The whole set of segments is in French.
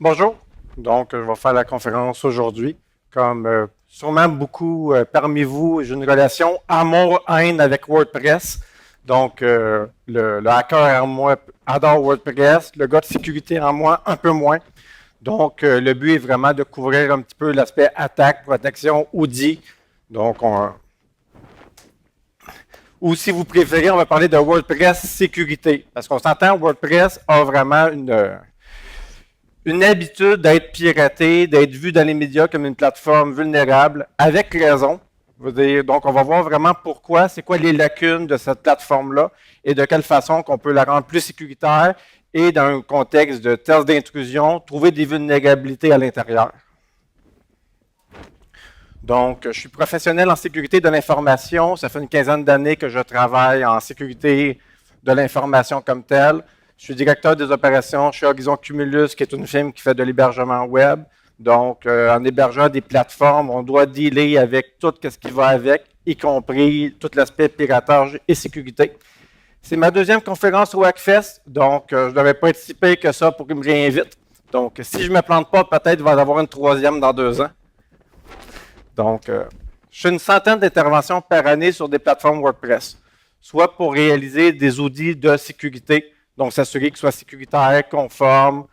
Bonjour. Donc, je vais faire la conférence aujourd'hui. Comme sûrement beaucoup parmi vous, j'ai une relation amour-haine avec WordPress. Donc, le hacker en moi adore WordPress, le gars de sécurité en moi un peu moins. Donc, le but est vraiment de couvrir un petit peu l'aspect attaque, protection, audit. Donc, ou si vous préférez, on va parler de WordPress sécurité. Parce qu'on s'entend, WordPress a vraiment une habitude d'être piraté, d'être vu dans les médias comme une plateforme vulnérable, avec raison. Donc, on va voir vraiment pourquoi, c'est quoi les lacunes de cette plateforme-là et de quelle façon qu'on peut la rendre plus sécuritaire et dans un contexte de test d'intrusion, trouver des vulnérabilités à l'intérieur. Donc, je suis professionnel en sécurité de l'information. Ça fait une quinzaine d'années que je travaille en sécurité de l'information comme telle. Je suis directeur des opérations chez Horizon Cumulus, qui est une firme qui fait de l'hébergement web. Donc, en hébergeant des plateformes, on doit dealer avec tout ce qui va avec, y compris tout l'aspect piratage et sécurité. C'est ma deuxième conférence au Hackfest, donc je ne devrais pas être si pire que ça pour qu'ils me réinvitent. Donc, si je ne me plante pas, peut-être il va y avoir une troisième dans 2 ans. Donc, je fais une centaine d'interventions par année sur des plateformes WordPress, soit pour réaliser des audits de sécurité, donc s'assurer qu'ils soient sécuritaires, conformes,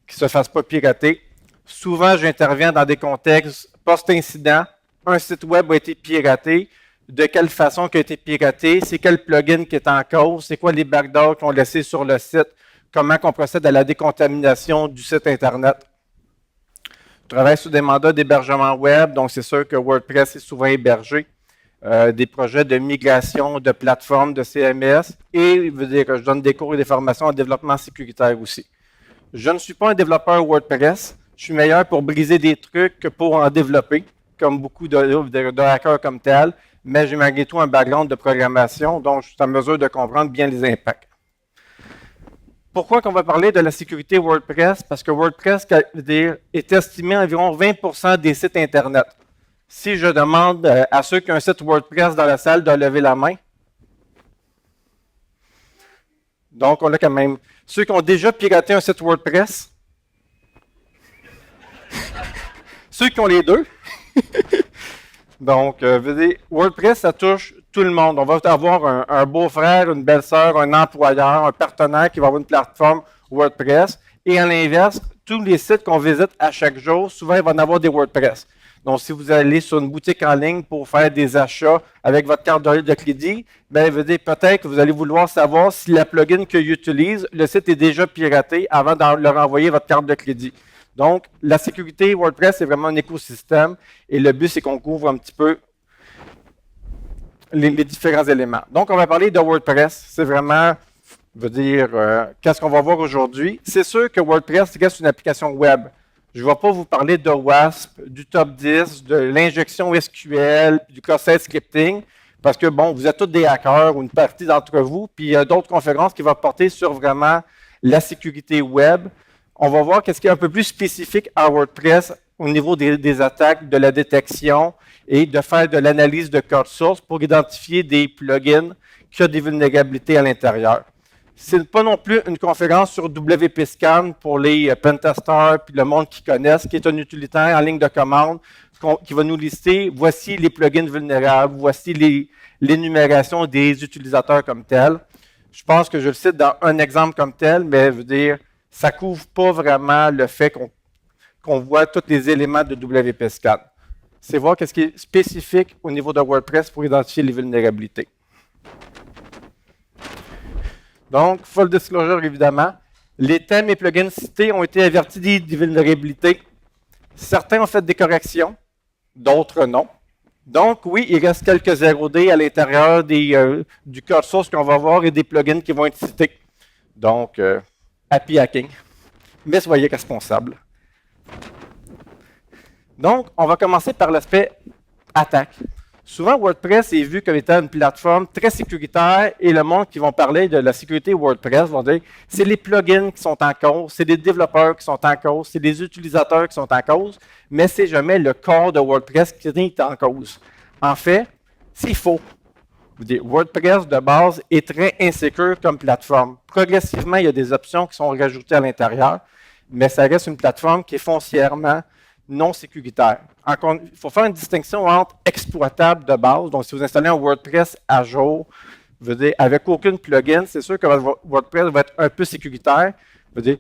qu'ils ne se fassent pas pirater. Souvent, j'interviens dans des contextes post-incident. Un site web a été piraté. De quelle façon il a été piraté? C'est quel plugin qui est en cause? C'est quoi les backdoors qu'on a laissés sur le site? Comment on procède à la décontamination du site Internet? Je travaille sur des mandats d'hébergement web, donc c'est sûr que WordPress est souvent hébergé. Des projets de migration de plateformes de CMS et je donne des cours et des formations en développement sécuritaire aussi. Je ne suis pas un développeur WordPress. Je suis meilleur pour briser des trucs que pour en développer, comme beaucoup de hackers comme tel, mais j'ai malgré tout un background de programmation, donc je suis en mesure de comprendre bien les impacts. Pourquoi qu'on va parler de la sécurité WordPress? Parce que WordPress est estimé à environ 20% des sites Internet. Si je demande à ceux qui ont un site WordPress dans la salle de lever la main, donc on a quand même ceux qui ont déjà piraté un site WordPress, ceux qui ont les deux. Donc, WordPress, ça touche tout le monde. On va avoir un beau-frère, une belle-sœur, un employeur, un partenaire qui va avoir une plateforme WordPress. Et à l'inverse, tous les sites qu'on visite à chaque jour, souvent, il va en avoir des WordPress. Donc, si vous allez sur une boutique en ligne pour faire des achats avec votre carte de crédit, bien, peut-être que vous allez vouloir savoir si la plugin qu'ils utilisent, le site est déjà piraté avant de leur envoyer votre carte de crédit. Donc, la sécurité WordPress, c'est vraiment un écosystème et le but, c'est qu'on couvre un petit peu les différents éléments. Donc, on va parler de WordPress. C'est vraiment, qu'est-ce qu'on va voir aujourd'hui? C'est sûr que WordPress reste une application web. Je ne vais pas vous parler de WASP, du top 10, de l'injection SQL, du cross-site scripting, parce que, bon, vous êtes tous des hackers ou une partie d'entre vous, puis il y a d'autres conférences qui vont porter sur vraiment la sécurité web. On va voir qu'est-ce qui est un peu plus spécifique à WordPress au niveau des attaques, de la détection et de faire de l'analyse de code source pour identifier des plugins qui ont des vulnérabilités à l'intérieur. Ce n'est pas non plus une conférence sur WP-Scan pour les pentesters et le monde qui connaissent, qui est un utilitaire en ligne de commande qui va nous lister, voici les plugins vulnérables, voici l'énumération des utilisateurs comme tels. Je pense que je le cite dans un exemple comme tel, mais ça ne couvre pas vraiment le fait qu'on voit tous les éléments de WP-Scan. C'est voir ce qui est spécifique au niveau de WordPress pour identifier les vulnérabilités. Donc, full disclosure, évidemment. Les thèmes et plugins cités ont été avertis des vulnérabilités. Certains ont fait des corrections, d'autres non. Donc, oui, il reste quelques 0D à l'intérieur du code source qu'on va voir et des plugins qui vont être cités. Donc, happy hacking. Mais soyez responsables. Donc, on va commencer par l'aspect attaque. Souvent, WordPress est vu comme étant une plateforme très sécuritaire et le monde qui vont parler de la sécurité WordPress vont dire c'est les plugins qui sont en cause, c'est les développeurs qui sont en cause, c'est les utilisateurs qui sont en cause, mais c'est jamais le corps de WordPress qui est en cause. En fait, c'est faux. WordPress de base est très insécure comme plateforme. Progressivement, il y a des options qui sont rajoutées à l'intérieur, mais ça reste une plateforme qui est foncièrement non sécuritaire. Il faut faire une distinction entre exploitable de base. Donc, si vous installez un WordPress à jour, avec aucune plugin, c'est sûr que votre WordPress va être un peu sécuritaire.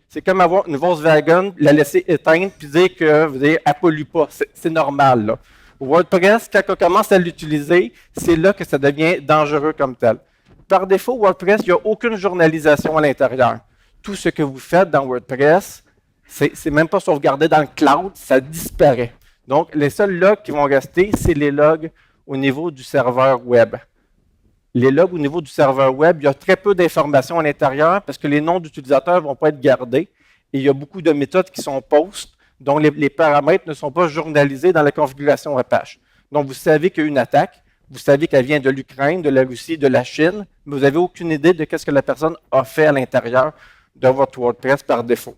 C'est comme avoir une Volkswagen, la laisser éteindre, puis dire que elle ne pollue pas. C'est normal. Là. WordPress, quand on commence à l'utiliser, c'est là que ça devient dangereux comme tel. Par défaut, WordPress, il n'y a aucune journalisation à l'intérieur. Tout ce que vous faites dans WordPress, c'est même pas sauvegardé dans le cloud, ça disparaît. Donc, les seuls logs qui vont rester, c'est les logs au niveau du serveur web. Les logs au niveau du serveur web, il y a très peu d'informations à l'intérieur parce que les noms d'utilisateurs ne vont pas être gardés et il y a beaucoup de méthodes qui sont post, dont les paramètres ne sont pas journalisés dans la configuration Apache. Donc, vous savez qu'il y a une attaque, vous savez qu'elle vient de l'Ukraine, de la Russie, de la Chine, mais vous n'avez aucune idée de ce que la personne a fait à l'intérieur de votre WordPress par défaut.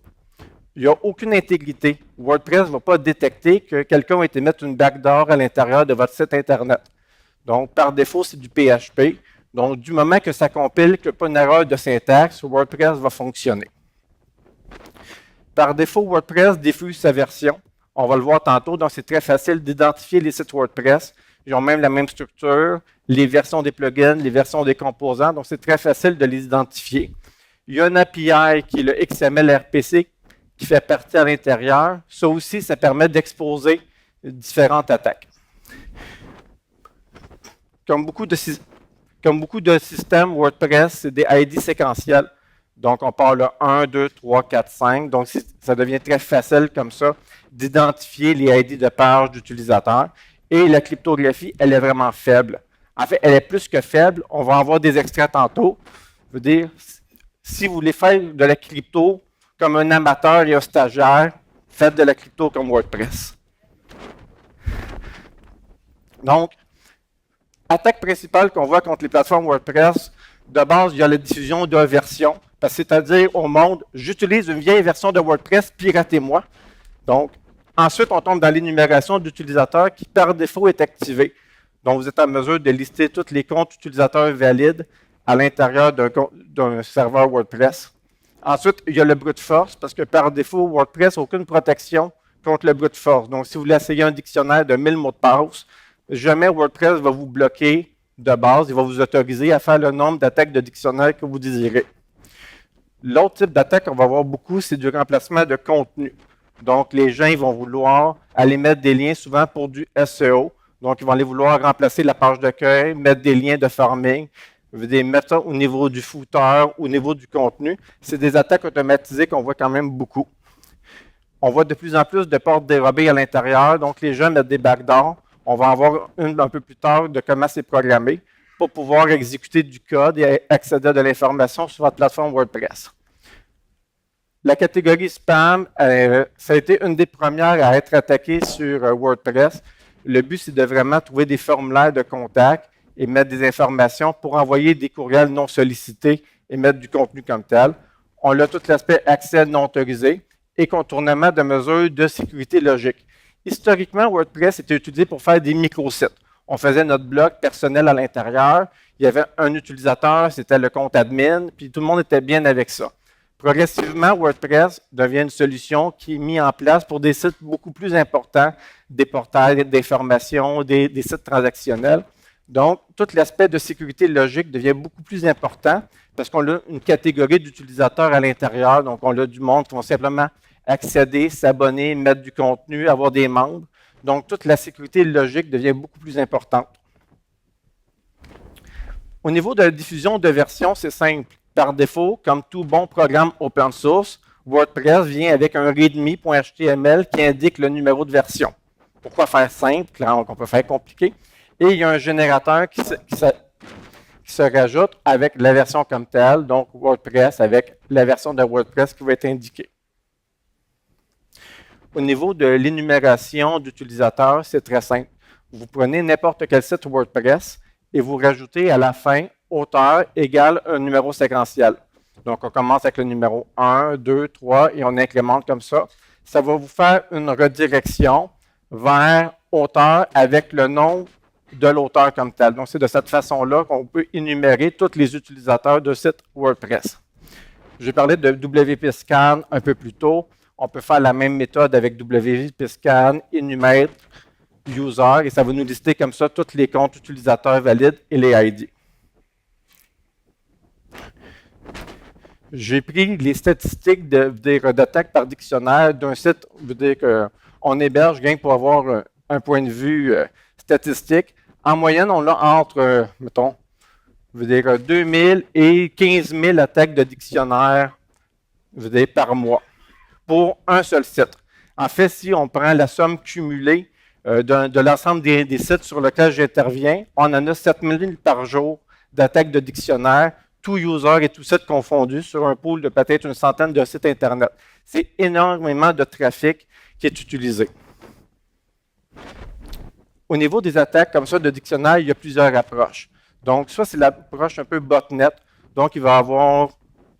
Il n'y a aucune intégrité. WordPress ne va pas détecter que quelqu'un a été mettre une backdoor à l'intérieur de votre site Internet. Donc, par défaut, c'est du PHP. Donc, du moment que ça compile, qu'il n'y a pas une erreur de syntaxe, WordPress va fonctionner. Par défaut, WordPress diffuse sa version. On va le voir tantôt. Donc, c'est très facile d'identifier les sites WordPress. Ils ont même la même structure, les versions des plugins, les versions des composants. Donc, c'est très facile de les identifier. Il y a un API qui est le XML RPC qui fait partie à l'intérieur. Ça aussi, ça permet d'exposer différentes attaques. Comme beaucoup de systèmes WordPress, c'est des ID séquentiels. Donc, on parle de 1, 2, 3, 4, 5. Donc, ça devient très facile comme ça d'identifier les ID de page d'utilisateurs. Et la cryptographie, elle est vraiment faible. En fait, elle est plus que faible. On va en voir des extraits tantôt. Je veux dire, si vous voulez faire de la crypto comme un amateur et un stagiaire, faites de la crypto comme WordPress. Donc, attaque principale qu'on voit contre les plateformes WordPress, de base, il y a la diffusion de versions. C'est-à-dire au monde, j'utilise une vieille version de WordPress, piratez-moi. Donc, ensuite, on tombe dans l'énumération d'utilisateurs qui, par défaut, est activée. Donc, vous êtes en mesure de lister tous les comptes utilisateurs valides à l'intérieur d'un serveur WordPress. Ensuite, il y a le brute force, parce que par défaut, WordPress n'a aucune protection contre le brute force. Donc, si vous voulez essayer un dictionnaire de 1000 mots de passe, jamais WordPress va vous bloquer de base. Il va vous autoriser à faire le nombre d'attaques de dictionnaire que vous désirez. L'autre type d'attaque qu'on va voir beaucoup, c'est du remplacement de contenu. Donc, les gens ils vont vouloir aller mettre des liens souvent pour du SEO. Donc, ils vont aller vouloir remplacer la page d'accueil, mettre des liens de farming, mettre ça au niveau du footer, au niveau du contenu. C'est des attaques automatisées qu'on voit quand même beaucoup. On voit de plus en plus de portes dérobées à l'intérieur. Donc, les gens mettent des backdoors. On va en voir une un peu plus tard de comment c'est programmé pour pouvoir exécuter du code et accéder à de l'information sur votre plateforme WordPress. La catégorie spam, ça a été une des premières à être attaquée sur WordPress. Le but, c'est de vraiment trouver des formulaires de contact et mettre des informations pour envoyer des courriels non sollicités et mettre du contenu comme tel. On a tout l'aspect accès non autorisé et contournement de mesures de sécurité logique. Historiquement, WordPress était utilisé pour faire des microsites. On faisait notre blog personnel à l'intérieur. Il y avait un utilisateur, c'était le compte admin, puis tout le monde était bien avec ça. Progressivement, WordPress devient une solution qui est mise en place pour des sites beaucoup plus importants, des portails d'information, des sites transactionnels. Donc, tout l'aspect de sécurité logique devient beaucoup plus important parce qu'on a une catégorie d'utilisateurs à l'intérieur. Donc, on a du monde qui vont simplement accéder, s'abonner, mettre du contenu, avoir des membres. Donc, toute la sécurité logique devient beaucoup plus importante. Au niveau de la diffusion de versions, c'est simple. Par défaut, comme tout bon programme open source, WordPress vient avec un readme.html qui indique le numéro de version. Pourquoi faire simple, alors qu'on peut faire compliqué? Et il y a un générateur qui se rajoute avec la version comme telle, donc WordPress avec la version de WordPress qui va être indiquée. Au niveau de l'énumération d'utilisateurs, c'est très simple. Vous prenez n'importe quel site WordPress et vous rajoutez à la fin auteur égale un numéro séquentiel. Donc, on commence avec le numéro 1, 2, 3 et on incrémente comme ça. Ça va vous faire une redirection vers auteur avec le nom de l'auteur comme tel. Donc, c'est de cette façon-là qu'on peut énumérer tous les utilisateurs de sites WordPress. J'ai parlé de WP Scan un peu plus tôt. On peut faire la même méthode avec wp-scan, enumerator, user, et ça va nous lister comme ça tous les comptes utilisateurs valides et les ID. J'ai pris les statistiques d'attaque par dictionnaire d'un site, veut dire qu'on héberge rien pour avoir un point de vue statistique. En moyenne, on a entre, mettons, veut dire 2000 et 15 000 attaques de dictionnaire veut dire, par mois pour un seul site. En fait, si on prend la somme cumulée de l'ensemble des sites sur lesquels j'interviens, on en a 7000 par jour d'attaques de dictionnaire, tout user et tout site confondu sur un pool de peut-être une centaine de sites Internet. C'est énormément de trafic qui est utilisé. Au niveau des attaques comme ça de dictionnaire, il y a plusieurs approches. Donc, ça, c'est l'approche un peu botnet. Donc, il va y avoir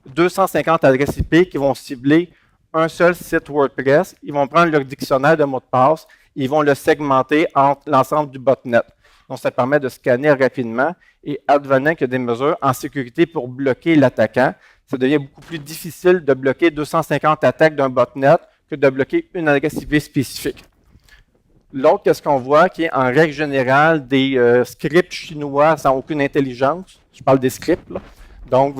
250 adresses IP qui vont cibler un seul site WordPress. Ils vont prendre leur dictionnaire de mots de passe, ils vont le segmenter entre l'ensemble du botnet. Donc, ça permet de scanner rapidement et advenant qu'il y a des mesures en sécurité pour bloquer l'attaquant, ça devient beaucoup plus difficile de bloquer 250 attaques d'un botnet que de bloquer une adresse IP spécifique. L'autre, qu'est-ce qu'on voit, qui est en règle générale des scripts chinois sans aucune intelligence. Je parle des scripts, là. Donc,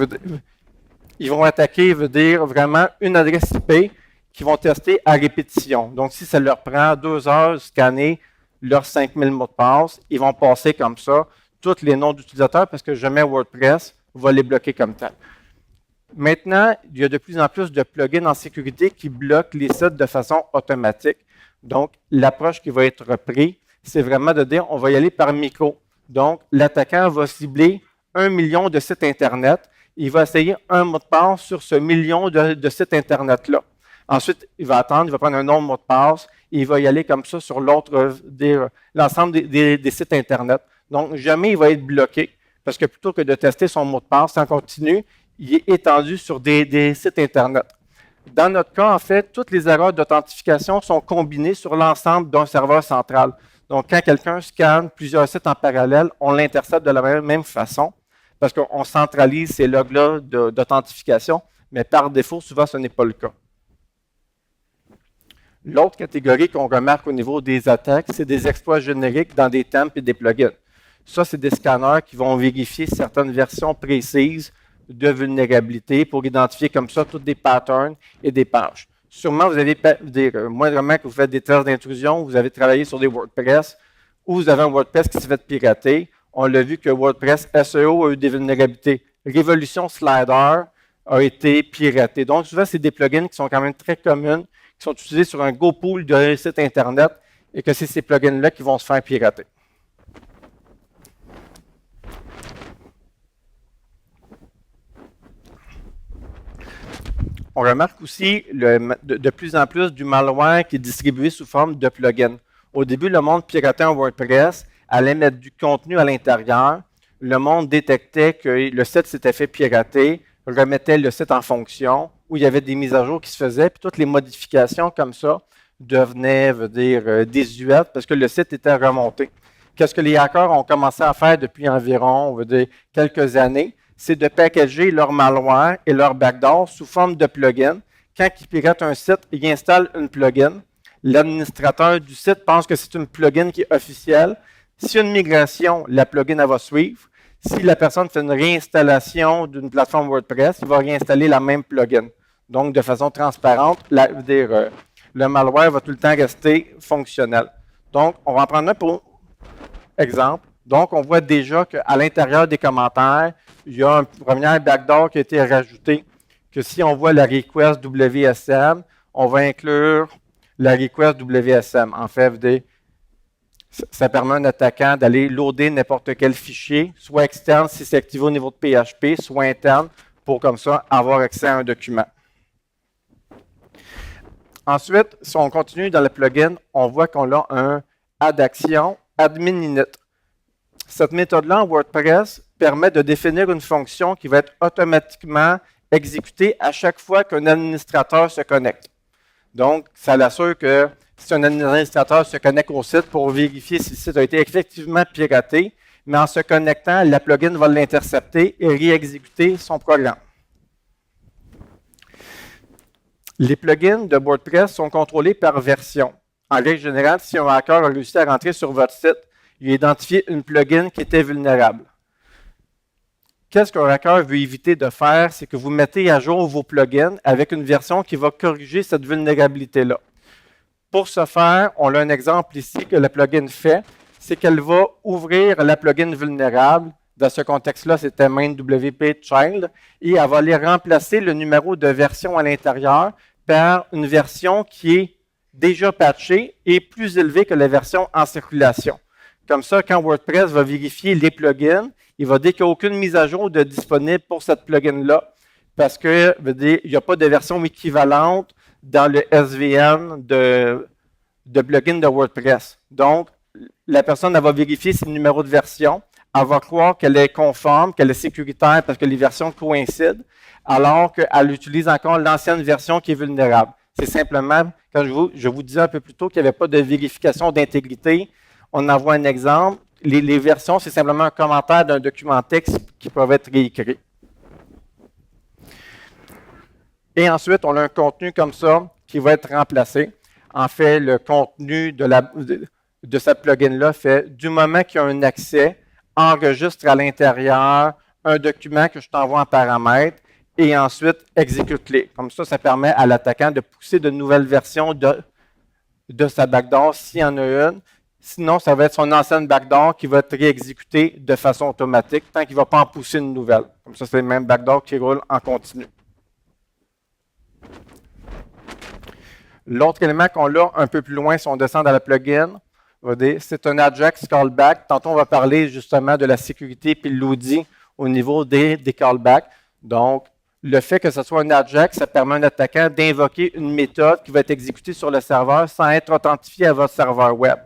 ils vont attaquer, veut dire vraiment une adresse IP qu'ils vont tester à répétition. Donc, si ça leur prend 2 heures de scanner leurs 5000 mots de passe, ils vont passer comme ça tous les noms d'utilisateurs parce que jamais WordPress va les bloquer comme tel. Maintenant, il y a de plus en plus de plugins en sécurité qui bloquent les sites de façon automatique. Donc, l'approche qui va être reprise, c'est vraiment de dire on va y aller par micro. Donc, l'attaquant va cibler 1 million de sites Internet. Il va essayer un mot de passe sur ce million de sites Internet-là. Ensuite, il va attendre, il va prendre un autre mot de passe et il va y aller comme ça sur l'ensemble des sites Internet. Donc, jamais il va être bloqué parce que plutôt que de tester son mot de passe en continu, il est étendu sur des sites Internet. Dans notre cas, en fait, toutes les erreurs d'authentification sont combinées sur l'ensemble d'un serveur central. Donc, quand quelqu'un scanne plusieurs sites en parallèle, on l'intercepte de la même façon parce qu'on centralise ces logs-là d'authentification, mais par défaut, souvent, ce n'est pas le cas. L'autre catégorie qu'on remarque au niveau des attaques, c'est des exploits génériques dans des templates et des plugins. Ça, c'est des scanners qui vont vérifier certaines versions précises de vulnérabilité pour identifier comme ça tous des patterns et des pages. Sûrement, vous avez moindrement que vous faites des tests d'intrusion, vous avez travaillé sur des WordPress ou vous avez un WordPress qui s'est fait pirater. On l'a vu que WordPress SEO a eu des vulnérabilités. Revolution Slider a été piraté. Donc, souvent, c'est des plugins qui sont quand même très communs, qui sont utilisés sur un gros pool de sites Internet et que c'est ces plugins-là qui vont se faire pirater. On remarque aussi de plus en plus du malware qui est distribué sous forme de plugins. Au début, le monde piratait un WordPress, allait mettre du contenu à l'intérieur. Le monde détectait que le site s'était fait pirater, remettait le site en fonction, où il y avait des mises à jour qui se faisaient, puis toutes les modifications comme ça devenaient, désuètes parce que le site était remonté. Qu'est-ce que les hackers ont commencé à faire depuis environ, quelques années? C'est de packager leur malware et leur backdoor sous forme de plugin. Quand ils piratent un site, ils installent une plugin. L'administrateur du site pense que c'est une plugin qui est officielle. S'il y a une migration, la plugin elle va suivre. Si la personne fait une réinstallation d'une plateforme WordPress, il va réinstaller la même plugin. Donc, de façon transparente, le malware va tout le temps rester fonctionnel. Donc, on va en prendre un pour exemple. Donc, on voit déjà qu'à l'intérieur des commentaires, il y a un premier backdoor qui a été rajouté, que si on voit la request WSM, on va inclure la request WSM. En fait, ça permet à un attaquant d'aller loader n'importe quel fichier, soit externe si c'est activé au niveau de PHP, soit interne pour comme ça avoir accès à un document. Ensuite, si on continue dans le plugin, on voit qu'on a un add action admin init. Cette méthode-là en WordPress permet de définir une fonction qui va être automatiquement exécutée à chaque fois qu'un administrateur se connecte. Donc, ça l'assure que si un administrateur se connecte au site pour vérifier si le site a été effectivement piraté, mais en se connectant, la plugin va l'intercepter et réexécuter son programme. Les plugins de WordPress sont contrôlés par version. En règle générale, si un hacker a réussi à rentrer sur votre site, il a identifié une plugin qui était vulnérable. Qu'est-ce qu'un hacker veut éviter de faire? C'est que vous mettez à jour vos plugins avec une version qui va corriger cette vulnérabilité-là. Pour ce faire, on a un exemple ici que le plugin fait, c'est qu'elle va ouvrir la plugin vulnérable. Dans ce contexte-là, c'était MainWP Child, et elle va aller remplacer le numéro de version à l'intérieur par une version qui est déjà patchée et plus élevée que la version en circulation. Comme ça, quand WordPress va vérifier les plugins, il va dire qu'il n'y a aucune mise à jour de disponible pour cette plugin-là, parce qu'il n'y a pas de version équivalente dans le SVN de plugin de WordPress. Donc, la personne elle va vérifier ses numéros de version, elle va croire qu'elle est conforme, qu'elle est sécuritaire parce que les versions coïncident, alors qu'elle utilise encore l'ancienne version qui est vulnérable. C'est simplement, quand je vous disais un peu plus tôt qu'il n'y avait pas de vérification d'intégrité, on envoie un exemple. Les versions, c'est simplement un commentaire d'un document texte qui peut être réécrit. Et ensuite, on a un contenu comme ça qui va être remplacé. En fait, le contenu de cette plugin-là fait, du moment qu'il y a un accès, enregistre à l'intérieur un document que je t'envoie en paramètres et ensuite exécute-les. Comme ça, ça permet à l'attaquant de pousser de nouvelles versions de sa backdoor s'il y en a une. Sinon, ça va être son ancienne backdoor qui va être réexécutée de façon automatique tant qu'il ne va pas en pousser une nouvelle. Comme ça, c'est le même backdoor qui roule en continu. L'autre élément qu'on a un peu plus loin, si on descend dans le plugin, c'est un Ajax callback. Tantôt, on va parler justement de la sécurité puis l'audit au niveau des callbacks. Donc, le fait que ce soit un Ajax, ça permet à un attaquant d'invoquer une méthode qui va être exécutée sur le serveur sans être authentifiée à votre serveur web.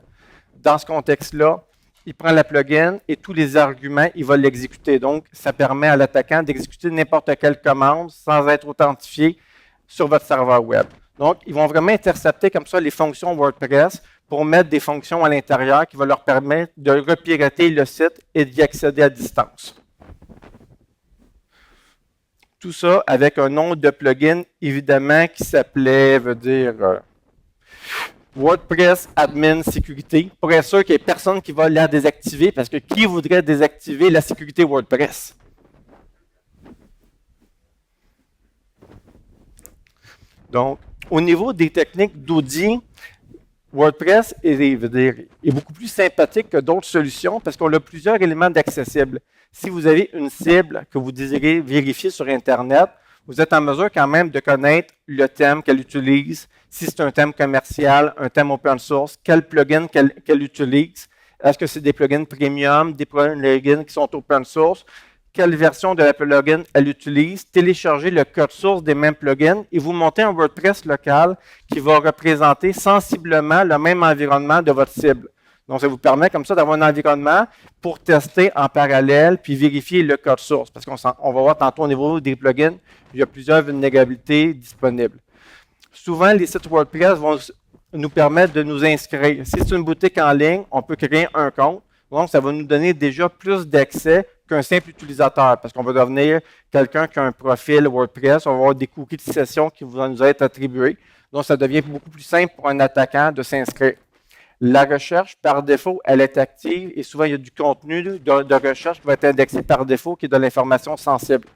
Dans ce contexte-là, il prend la plugin et tous les arguments, il va l'exécuter. Donc, ça permet à l'attaquant d'exécuter n'importe quelle commande sans être authentifié sur votre serveur web. Donc, ils vont vraiment intercepter comme ça les fonctions WordPress pour mettre des fonctions à l'intérieur qui vont leur permettre de repirater le site et d'y accéder à distance. Tout ça avec un nom de plugin, évidemment, qui s'appelait, WordPress Admin Sécurité, pour être sûr qu'il n'y ait personne qui va la désactiver, parce que qui voudrait désactiver la sécurité WordPress? Donc, au niveau des techniques d'audit, WordPress est beaucoup plus sympathique que d'autres solutions parce qu'on a plusieurs éléments d'accessible. Si vous avez une cible que vous désirez vérifier sur Internet, vous êtes en mesure quand même de connaître le thème qu'elle utilise, si c'est un thème commercial, un thème open source, quel plugin qu'elle utilise. Est-ce que c'est des plugins premium, des plugins qui sont open source? Quelle version de la plugin elle utilise, télécharger le code source des mêmes plugins et vous montez un WordPress local qui va représenter sensiblement le même environnement de votre cible. Donc, ça vous permet comme ça d'avoir un environnement pour tester en parallèle puis vérifier le code source. Parce qu'on va voir tantôt au niveau des plugins, il y a plusieurs vulnérabilités disponibles. Souvent, les sites WordPress vont nous permettre de nous inscrire. Si c'est une boutique en ligne, on peut créer un compte. Donc, ça va nous donner déjà plus d'accès qu'un simple utilisateur, parce qu'on va devenir quelqu'un qui a un profil WordPress, on va avoir des cookies de session qui vont nous être attribués. Donc, ça devient beaucoup plus simple pour un attaquant de s'inscrire. La recherche, par défaut, elle est active et souvent, il y a du contenu de recherche qui va être indexé par défaut, qui est de l'information sensible.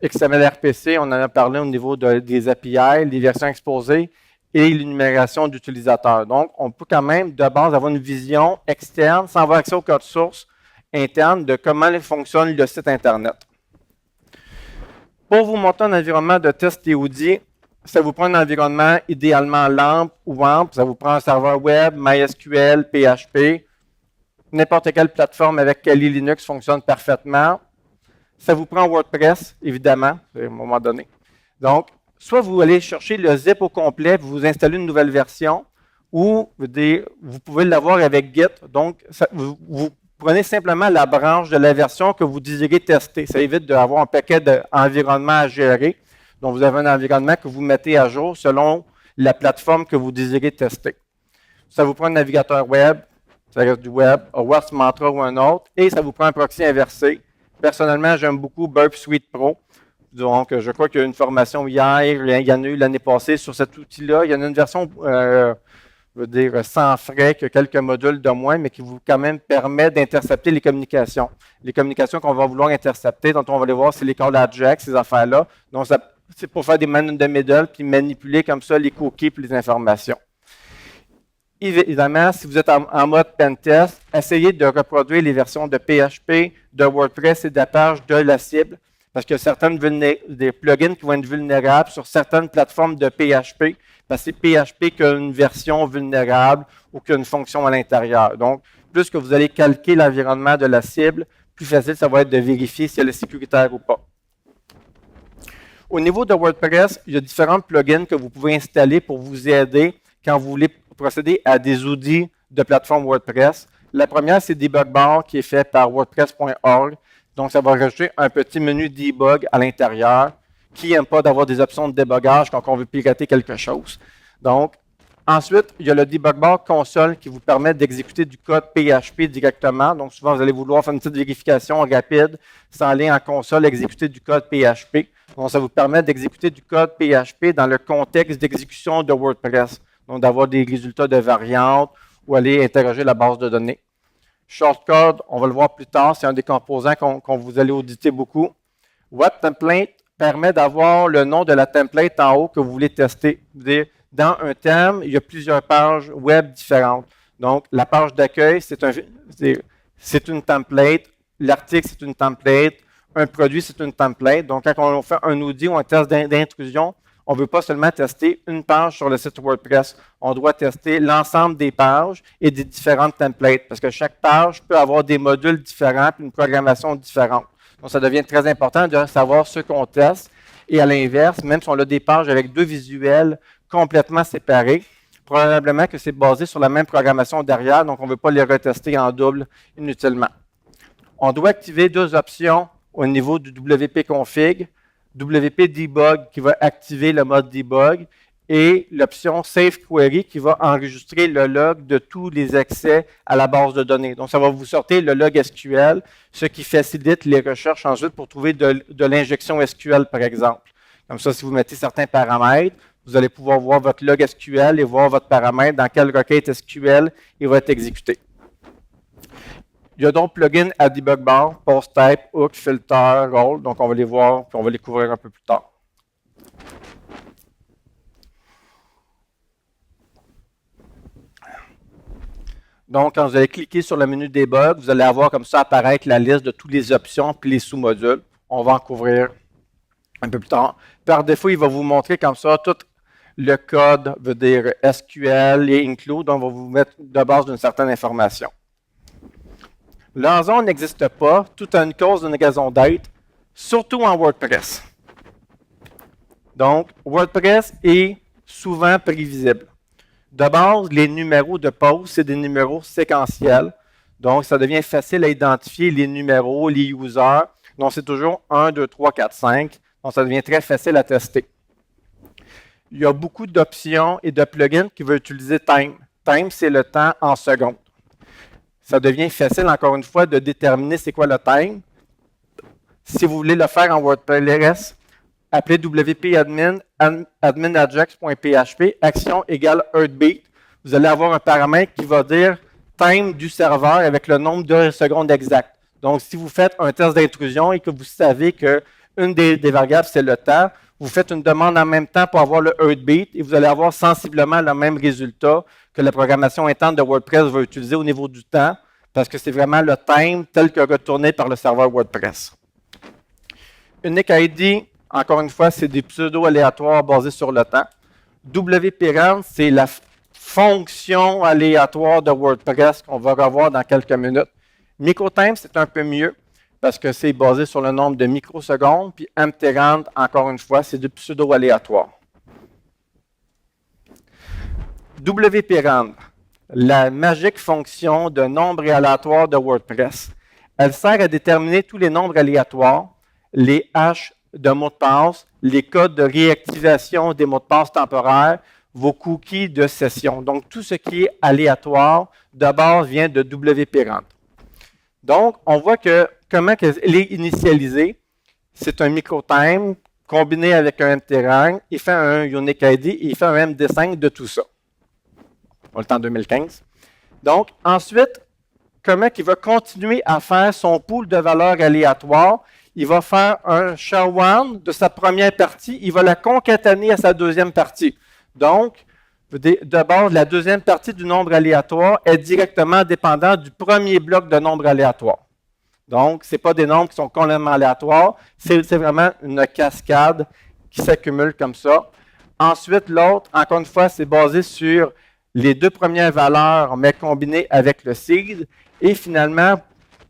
XML-RPC, on en a parlé au niveau des API, les versions exposées et l'énumération d'utilisateurs. Donc, on peut quand même, de base, avoir une vision externe, sans avoir accès au code source interne de comment fonctionne le site Internet. Pour vous montrer un environnement de test et audit, ça vous prend un environnement idéalement LAMP ou WAMP, ça vous prend un serveur web, MySQL, PHP, n'importe quelle plateforme avec Kali Linux fonctionne parfaitement. Ça vous prend WordPress, évidemment, à un moment donné. Donc, soit vous allez chercher le zip au complet, vous installez une nouvelle version, ou vous pouvez l'avoir avec Git. Donc, vous prenez simplement la branche de la version que vous désirez tester. Ça évite d'avoir un paquet d'environnements à gérer. Donc, vous avez un environnement que vous mettez à jour selon la plateforme que vous désirez tester. Ça vous prend un navigateur web, ça reste du web, un WordPress Mantra ou un autre, et ça vous prend un proxy inversé. Personnellement, j'aime beaucoup Burp Suite Pro. Donc, je crois qu'il y a eu une formation hier, il y en a eu l'année passée sur cet outil-là. Il y en a une version, je veux dire, sans frais, qui a quelques modules de moins, mais qui vous quand même permet d'intercepter les communications. Les communications qu'on va vouloir intercepter, dont on va aller voir, c'est les calls à Jack, ces affaires-là. Donc, c'est pour faire des man in the middle, puis manipuler comme ça les cookies et les informations. Évidemment, si vous êtes en mode pentest, essayez de reproduire les versions de PHP, de WordPress et d'Apache de la cible, parce qu'il y a certaines des plugins qui vont être vulnérables sur certaines plateformes de PHP, parce que c'est PHP qui a une version vulnérable ou qui a une fonction à l'intérieur. Donc, plus que vous allez calquer l'environnement de la cible, plus facile ça va être de vérifier si elle est sécuritaire ou pas. Au niveau de WordPress, il y a différents plugins que vous pouvez installer pour vous aider quand vous voulez procéder à des outils de plateforme WordPress. La première, c'est Debug Bar qui est fait par WordPress.org. Donc, ça va rajouter un petit menu debug à l'intérieur. Qui n'aime pas d'avoir des options de débogage quand on veut pirater quelque chose? Donc, ensuite, il y a le Debug Bar console qui vous permet d'exécuter du code PHP directement. Donc, souvent, vous allez vouloir faire une petite vérification rapide sans aller en console exécuter du code PHP. Donc, ça vous permet d'exécuter du code PHP dans le contexte d'exécution de WordPress. Donc, d'avoir des résultats de variantes ou aller interroger la base de données. Shortcode, on va le voir plus tard, c'est un des composants qu'on vous allez auditer beaucoup. Web Template permet d'avoir le nom de la template en haut que vous voulez tester. Dans un thème, il y a plusieurs pages web différentes. Donc, la page d'accueil, c'est une template. L'article, c'est une template. Un produit, c'est une template. Donc, quand on fait un audit ou un test d'intrusion, on ne veut pas seulement tester une page sur le site WordPress. On doit tester l'ensemble des pages et des différentes templates parce que chaque page peut avoir des modules différents et une programmation différente. Donc, ça devient très important de savoir ce qu'on teste. Et à l'inverse, même si on a des pages avec deux visuels complètement séparés, probablement que c'est basé sur la même programmation derrière, donc on ne veut pas les retester en double inutilement. On doit activer deux options au niveau du WP config. WP Debug qui va activer le mode debug et l'option Save Query qui va enregistrer le log de tous les accès à la base de données. Donc, ça va vous sortir le log SQL, ce qui facilite les recherches ensuite pour trouver de l'injection SQL, par exemple. Comme ça, si vous mettez certains paramètres, vous allez pouvoir voir votre log SQL et voir votre paramètre dans quelle requête SQL il va être exécuté. Il y a d'autres plugins à Debug Bar, Post Type, Hook, Filter, Role. Donc, on va les voir puis on va les couvrir un peu plus tard. Donc, quand vous allez cliquer sur le menu Debug, vous allez avoir comme ça apparaître la liste de toutes les options puis les sous-modules. On va en couvrir un peu plus tard. Par défaut, il va vous montrer comme ça tout le code, veut dire SQL et include. On va vous mettre de base d'une certaine information. L'ensemble n'existe pas, tout a une cause d'une raison d'être, surtout en WordPress. Donc, WordPress est souvent prévisible. De base, les numéros de pause, c'est des numéros séquentiels. Donc, ça devient facile à identifier les numéros, les users. Donc, c'est toujours 1, 2, 3, 4, 5. Donc, ça devient très facile à tester. Il y a beaucoup d'options et de plugins qui veulent utiliser Time. Time, c'est le temps en secondes. Ça devient facile, encore une fois, de déterminer c'est quoi le time. Si vous voulez le faire en WordPress, appelez wp-admin, admin-ajax.php, action égale heartbeat. Vous allez avoir un paramètre qui va dire time du serveur avec le nombre de secondes exactes. Donc, si vous faites un test d'intrusion et que vous savez qu'une des variables, c'est le temps, vous faites une demande en même temps pour avoir le heartbeat et vous allez avoir sensiblement le même résultat que la programmation interne de WordPress va utiliser au niveau du temps parce que c'est vraiment le time tel que retourné par le serveur WordPress. Unique ID, encore une fois, c'est des pseudos aléatoires basés sur le temps. WP-Rand, c'est la fonction aléatoire de WordPress qu'on va revoir dans quelques minutes. MicroTime, c'est un peu mieux parce que c'est basé sur le nombre de microsecondes. Puis empty-rand, encore une fois, c'est du pseudo-aléatoire. WP-Rand, la magique fonction de nombre aléatoire de WordPress. Elle sert à déterminer tous les nombres aléatoires, les hashes de mots de passe, les codes de réactivation des mots de passe temporaires, vos cookies de session. Donc, tout ce qui est aléatoire, de base, vient de WP-Rand. Donc, on voit que comment elle est initialisée. C'est un micro-time combiné avec un MT-Rang, il fait un Unique ID et il fait un MD5 de tout ça. On est en 2015. Donc, ensuite, comment il va continuer à faire son pool de valeurs aléatoires? Il va faire un SHA-1 de sa première partie, il va la concaténer à sa deuxième partie. Donc, de base, la deuxième partie du nombre aléatoire est directement dépendante du premier bloc de nombre aléatoire. Donc, ce n'est pas des nombres qui sont complètement aléatoires, c'est vraiment une cascade qui s'accumule comme ça. Ensuite, l'autre, encore une fois, c'est basé sur les deux premières valeurs, mais combinées avec le seed. Et finalement,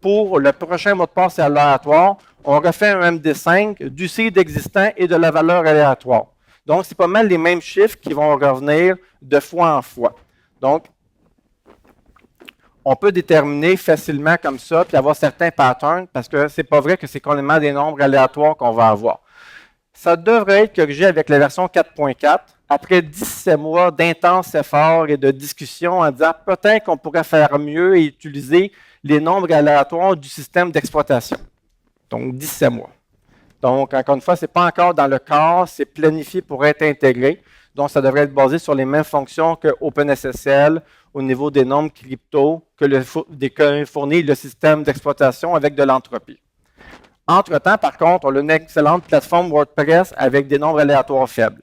pour le prochain mot de passe aléatoire, on refait un MD5 du seed existant et de la valeur aléatoire. Donc, c'est pas mal les mêmes chiffres qui vont revenir de fois en fois. Donc, on peut déterminer facilement comme ça, puis avoir certains patterns, parce que c'est pas vrai que c'est complètement des nombres aléatoires qu'on va avoir. Ça devrait être corrigé avec la version 4.4, après 17 mois d'intenses efforts et de discussions en disant peut-être qu'on pourrait faire mieux et utiliser les nombres aléatoires du système d'exploitation. Donc, 17 mois. Donc, encore une fois, ce n'est pas encore dans le corps, c'est planifié pour être intégré. Donc, ça devrait être basé sur les mêmes fonctions que OpenSSL au niveau des nombres crypto que fournit le système d'exploitation avec de l'entropie. Entre-temps, par contre, on a une excellente plateforme WordPress avec des nombres aléatoires faibles.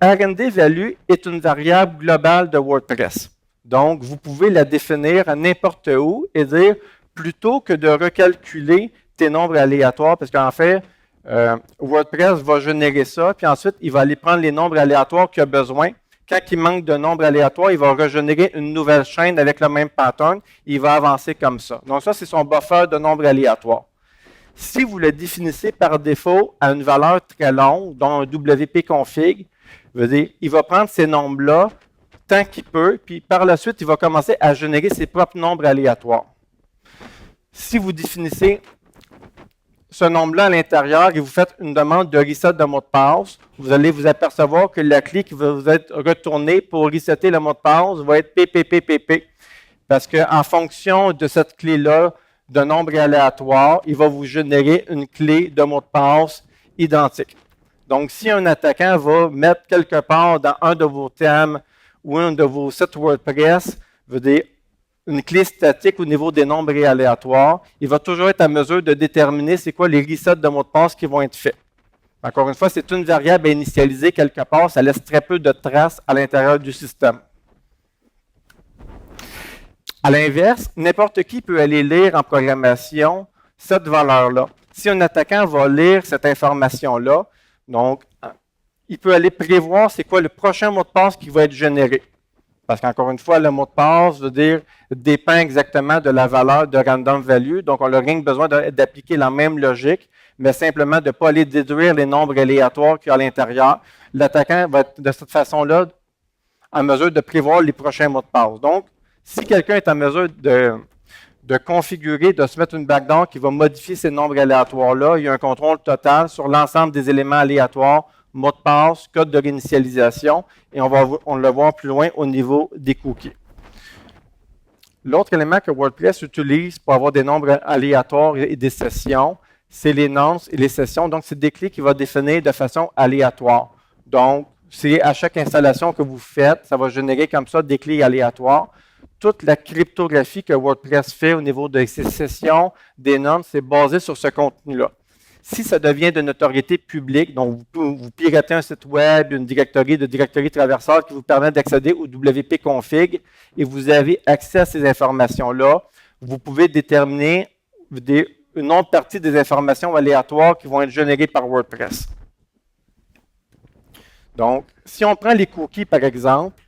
RND value est une variable globale de WordPress. Donc, vous pouvez la définir à n'importe où et dire, plutôt que de recalculer tes nombres aléatoires, parce qu'en fait, WordPress va générer ça, puis ensuite, il va aller prendre les nombres aléatoires qu'il a besoin. Quand il manque de nombres aléatoires, il va régénérer une nouvelle chaîne avec le même pattern. Il va avancer comme ça. Donc, ça, c'est son buffer de nombres aléatoires. Si vous le définissez par défaut à une valeur très longue, dont un WP config, il va prendre ces nombres-là tant qu'il peut, puis par la suite, il va commencer à générer ses propres nombres aléatoires. Si vous définissez ce nombre-là à l'intérieur et vous faites une demande de reset de mot de passe, vous allez vous apercevoir que la clé qui va vous être retournée pour resetter le mot de passe va être PPPPP. Parce qu'en fonction de cette clé-là, de nombre aléatoire, il va vous générer une clé de mot de passe identique. Donc, si un attaquant va mettre quelque part dans un de vos thèmes ou un de vos sites WordPress, une clé statique au niveau des nombres aléatoires, il va toujours être à mesure de déterminer c'est quoi les resets de mot de passe qui vont être faits. Encore une fois, c'est une variable à initialiser quelque part, ça laisse très peu de traces à l'intérieur du système. À l'inverse, n'importe qui peut aller lire en programmation cette valeur-là. Si un attaquant va lire cette information-là, donc, il peut aller prévoir c'est quoi le prochain mot de passe qui va être généré. Parce qu'encore une fois, le mot de passe dépend exactement de la valeur de random value. Donc, on n'a rien besoin d'appliquer la même logique, mais simplement de ne pas aller déduire les nombres aléatoires qu'il y a à l'intérieur. L'attaquant va être de cette façon-là en mesure de prévoir les prochains mots de passe. Donc, si quelqu'un est en mesure de configurer, de se mettre une backdoor qui va modifier ces nombres aléatoires-là, il y a un contrôle total sur l'ensemble des éléments aléatoires, mot de passe, code de réinitialisation, et on le voit plus loin au niveau des cookies. L'autre élément que WordPress utilise pour avoir des nombres aléatoires et des sessions, c'est les nonces et les sessions. Donc, c'est des clés qu'il va définir de façon aléatoire. Donc, c'est à chaque installation que vous faites, ça va générer comme ça des clés aléatoires. Toute la cryptographie que WordPress fait au niveau de ces sessions, des nonces, c'est basé sur ce contenu-là. Si ça devient de notoriété publique, donc vous piratez un site web, une directory de directory traverseur qui vous permet d'accéder au WP config et vous avez accès à ces informations-là, vous pouvez déterminer une autre partie des informations aléatoires qui vont être générées par WordPress. Donc, si on prend les cookies, par exemple,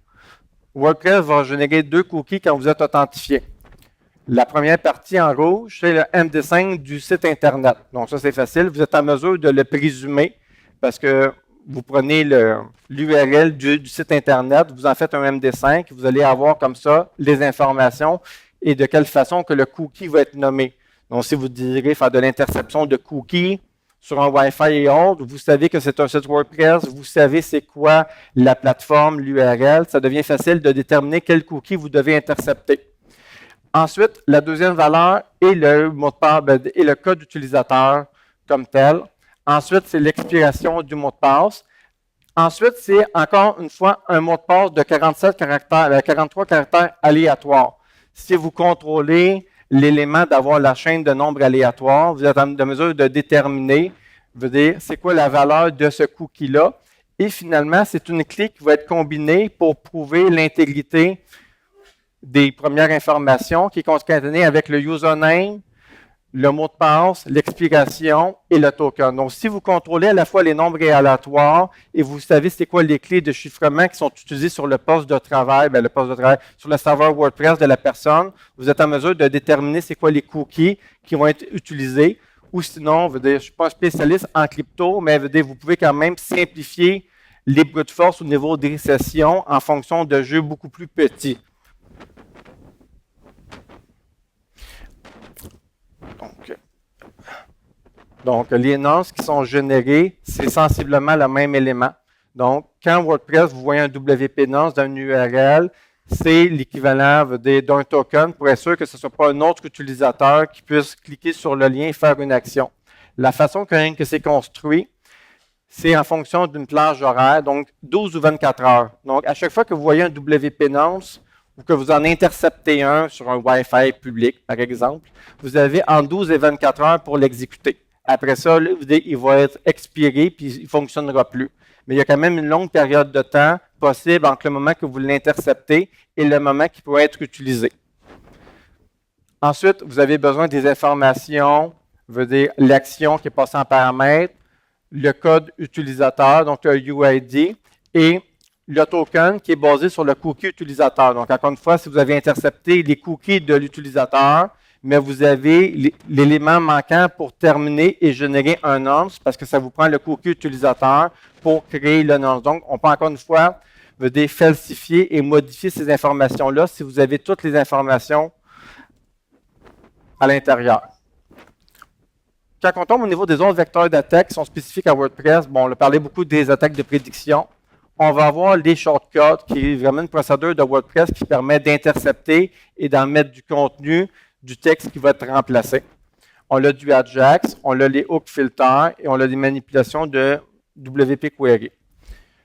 WordPress va générer 2 cookies quand vous êtes authentifié. La première partie en rouge, c'est le MD5 du site Internet. Donc, ça, c'est facile. Vous êtes en mesure de le présumer parce que vous prenez l'URL du site Internet, vous en faites un MD5, vous allez avoir comme ça les informations et de quelle façon que le cookie va être nommé. Donc, si vous désirez faire de l'interception de cookies sur un Wi-Fi et autres, vous savez que c'est un site WordPress, vous savez c'est quoi la plateforme, l'URL, ça devient facile de déterminer quel cookie vous devez intercepter. Ensuite, la deuxième valeur est le mot de passe et le code utilisateur comme tel. Ensuite, c'est l'expiration du mot de passe. Ensuite, c'est encore une fois un mot de passe de 47 caractères, 43 caractères aléatoires. Si vous contrôlez l'élément d'avoir la chaîne de nombres aléatoires, vous êtes en mesure de déterminer, c'est quoi la valeur de ce cookie-là. Et finalement, c'est une clé qui va être combinée pour prouver l'intégrité des premières informations qui est concaténée avec le username, le mot de passe, l'expiration et le token. Donc, si vous contrôlez à la fois les nombres aléatoires et vous savez c'est quoi les clés de chiffrement qui sont utilisées sur le poste de travail, sur le serveur WordPress de la personne, vous êtes en mesure de déterminer c'est quoi les cookies qui vont être utilisés. Ou sinon, je ne suis pas un spécialiste en crypto, mais vous pouvez quand même simplifier les brute force au niveau des sessions en fonction de jeux beaucoup plus petits. Donc, les nonces qui sont générées, c'est sensiblement le même élément. Donc, quand WordPress, vous voyez un WP nonce dans une URL, c'est l'équivalent d'un token pour être sûr que ce ne soit pas un autre utilisateur qui puisse cliquer sur le lien et faire une action. La façon que c'est construit, c'est en fonction d'une plage horaire, donc 12 ou 24 heures. Donc, à chaque fois que vous voyez un WP nonce, ou que vous en interceptez un sur un Wi-Fi public, par exemple, vous avez entre 12 et 24 heures pour l'exécuter. Après ça, il va être expiré puis il ne fonctionnera plus. Mais il y a quand même une longue période de temps possible entre le moment que vous l'interceptez et le moment qu'il peut être utilisé. Ensuite, vous avez besoin des informations, l'action qui est passée en paramètre, le code utilisateur, donc le UID, et le token qui est basé sur le cookie utilisateur. Donc, encore une fois, si vous avez intercepté les cookies de l'utilisateur, mais vous avez l'élément manquant pour terminer et générer un nonce parce que ça vous prend le cookie utilisateur pour créer le nonce. Donc, on peut encore une fois falsifier et modifier ces informations-là si vous avez toutes les informations à l'intérieur. Quand on tombe au niveau des autres vecteurs d'attaque qui sont spécifiques à WordPress, bon, on a parlé beaucoup des attaques de prédiction. On va avoir les shortcuts, qui est vraiment une procédure de WordPress qui permet d'intercepter et d'en mettre du contenu, du texte qui va être remplacé. On a du Ajax, on a les hook filters et on a des manipulations de WP Query.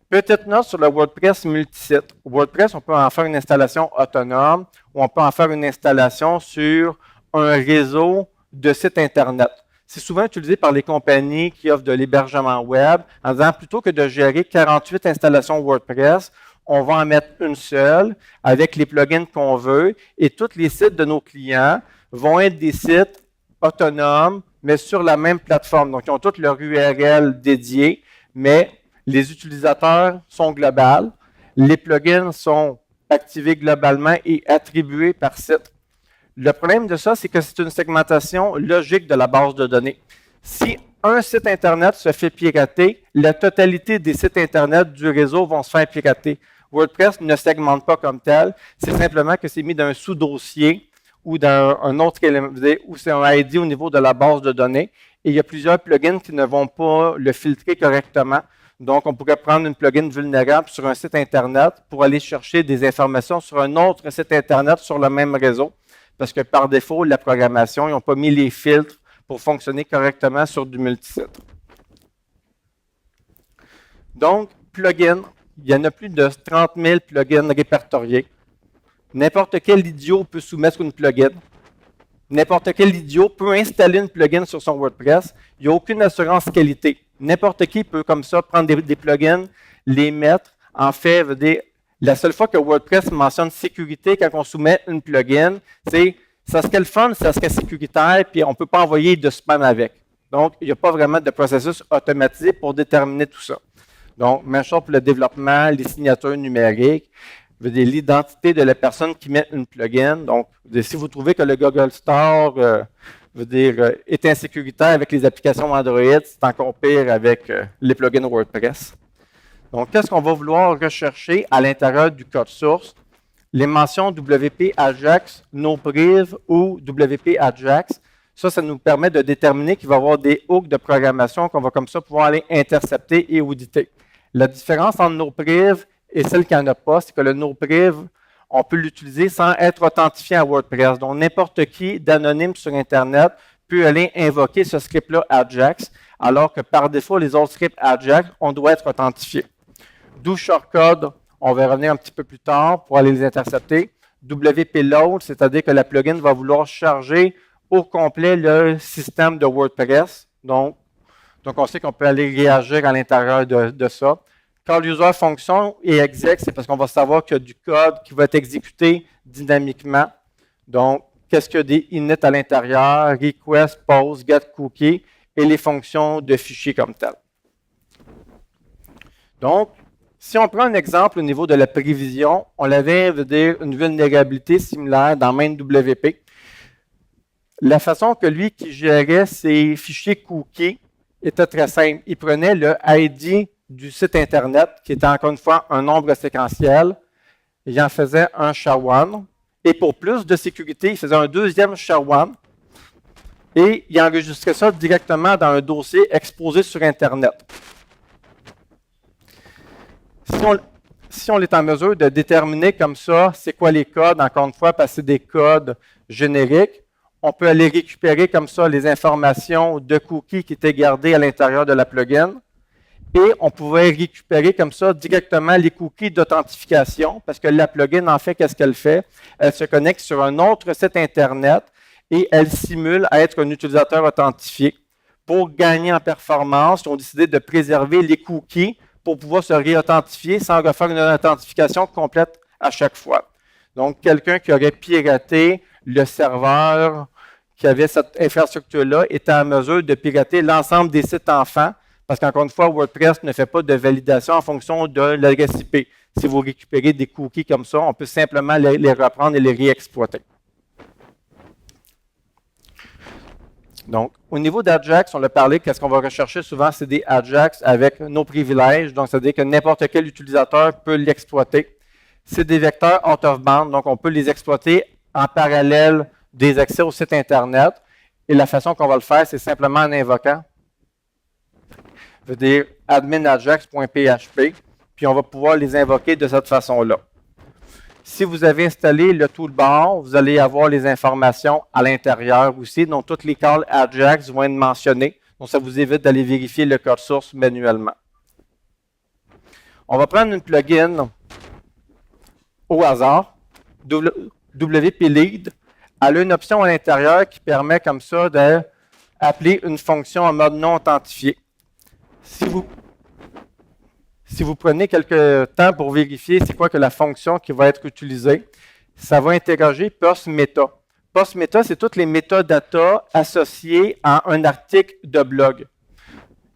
Petite note sur le WordPress multisite. WordPress, on peut en faire une installation autonome ou on peut en faire une installation sur un réseau de sites Internet. C'est souvent utilisé par les compagnies qui offrent de l'hébergement web en disant plutôt que de gérer 48 installations WordPress, on va en mettre une seule avec les plugins qu'on veut et tous les sites de nos clients vont être des sites autonomes, mais sur la même plateforme. Donc, ils ont toutes leur URL dédiée, mais les utilisateurs sont globaux. Les plugins sont activés globalement et attribués par site. Le problème de ça, c'est que c'est une segmentation logique de la base de données. Si un site Internet se fait pirater, la totalité des sites Internet du réseau vont se faire pirater. WordPress ne segmente pas comme tel, c'est simplement que c'est mis dans un sous-dossier ou dans un autre élément, ou c'est un ID au niveau de la base de données. Et il y a plusieurs plugins qui ne vont pas le filtrer correctement. Donc, on pourrait prendre une plugin vulnérable sur un site Internet pour aller chercher des informations sur un autre site Internet sur le même réseau. Parce que par défaut, la programmation, ils n'ont pas mis les filtres pour fonctionner correctement sur du multisite. Donc, plugins, il y en a plus de 30 000 plugins répertoriés. N'importe quel idiot peut soumettre une plugin. N'importe quel idiot peut installer une plugin sur son WordPress. Il n'y a aucune assurance qualité. N'importe qui peut comme ça prendre des plugins, les mettre. En fait, la seule fois que WordPress mentionne sécurité quand on soumet une plugin, c'est ça serait le fun, ça serait sécuritaire, puis on ne peut pas envoyer de spam avec. Donc, il n'y a pas vraiment de processus automatisé pour déterminer tout ça. Donc, même chose pour le développement, les signatures numériques, l'identité de la personne qui met une plugin. Donc, si vous trouvez que le Google Store est insécuritaire avec les applications Android, c'est encore pire avec les plugins WordPress. Donc, qu'est-ce qu'on va vouloir rechercher à l'intérieur du code source? Les mentions WP Ajax, NoPriv ou WP Ajax. Ça nous permet de déterminer qu'il va y avoir des hooks de programmation qu'on va comme ça pouvoir aller intercepter et auditer. La différence entre NoPriv et celle qui n'en a pas, c'est que le NoPriv, on peut l'utiliser sans être authentifié à WordPress. Donc, n'importe qui d'anonyme sur Internet peut aller invoquer ce script-là Ajax, alors que par défaut, les autres scripts Ajax, on doit être authentifié. D'où shortcode, on va revenir un petit peu plus tard pour aller les intercepter. WP load, c'est-à-dire que la plugin va vouloir charger au complet le système de WordPress. Donc on sait qu'on peut aller réagir à l'intérieur de ça. Quand l'user function et exec, c'est parce qu'on va savoir qu'il y a du code qui va être exécuté dynamiquement. Donc, qu'est-ce qu'il y a des init à l'intérieur, request, post, get cookie et les fonctions de fichiers comme tel. Donc, si on prend un exemple au niveau de la prévision, on avait une vulnérabilité similaire dans MainWP. La façon que lui qui gérait ses fichiers cookies était très simple. Il prenait le ID du site Internet, qui était encore une fois un nombre séquentiel. Il en faisait un SHA-1. Et pour plus de sécurité, il faisait un deuxième SHA-1. Et il enregistrait ça directement dans un dossier exposé sur Internet. Si on est en mesure de déterminer comme ça, c'est quoi les codes, encore une fois, parce que c'est des codes génériques, on peut aller récupérer comme ça les informations de cookies qui étaient gardées à l'intérieur de la plugin. Et on pouvait récupérer comme ça directement les cookies d'authentification, parce que la plugin, en fait, qu'est-ce qu'elle fait? Elle se connecte sur un autre site Internet et elle simule à être un utilisateur authentifié. Pour gagner en performance, ils ont décidé de préserver les cookies pour pouvoir se réauthentifier sans refaire une authentification complète à chaque fois. Donc, quelqu'un qui aurait piraté le serveur qui avait cette infrastructure-là était en mesure de pirater l'ensemble des sites enfants, parce qu'encore une fois, WordPress ne fait pas de validation en fonction de l'adresse IP. Si vous récupérez des cookies comme ça, on peut simplement les reprendre et les réexploiter. Donc, au niveau d'Ajax, on l'a parlé, qu'est-ce qu'on va rechercher souvent, c'est des Ajax avec nos privilèges. Donc, c'est-à-dire que n'importe quel utilisateur peut l'exploiter. C'est des vecteurs out of band, donc on peut les exploiter en parallèle des accès au site Internet. Et la façon qu'on va le faire, c'est simplement en invoquant. Je veux dire adminajax.php, puis on va pouvoir les invoquer de cette façon-là. Si vous avez installé le toolbar, vous allez avoir les informations à l'intérieur aussi. Donc, toutes les calls Ajax vont être mentionnées. Donc, ça vous évite d'aller vérifier le code source manuellement. On va prendre une plugin au hasard, WP Lead. Elle a une option à l'intérieur qui permet comme ça d'appeler une fonction en mode non authentifié. Si vous prenez quelques temps pour vérifier c'est quoi que la fonction qui va être utilisée, ça va interroger post-meta. Post-meta, c'est toutes les métadatas associés à un article de blog.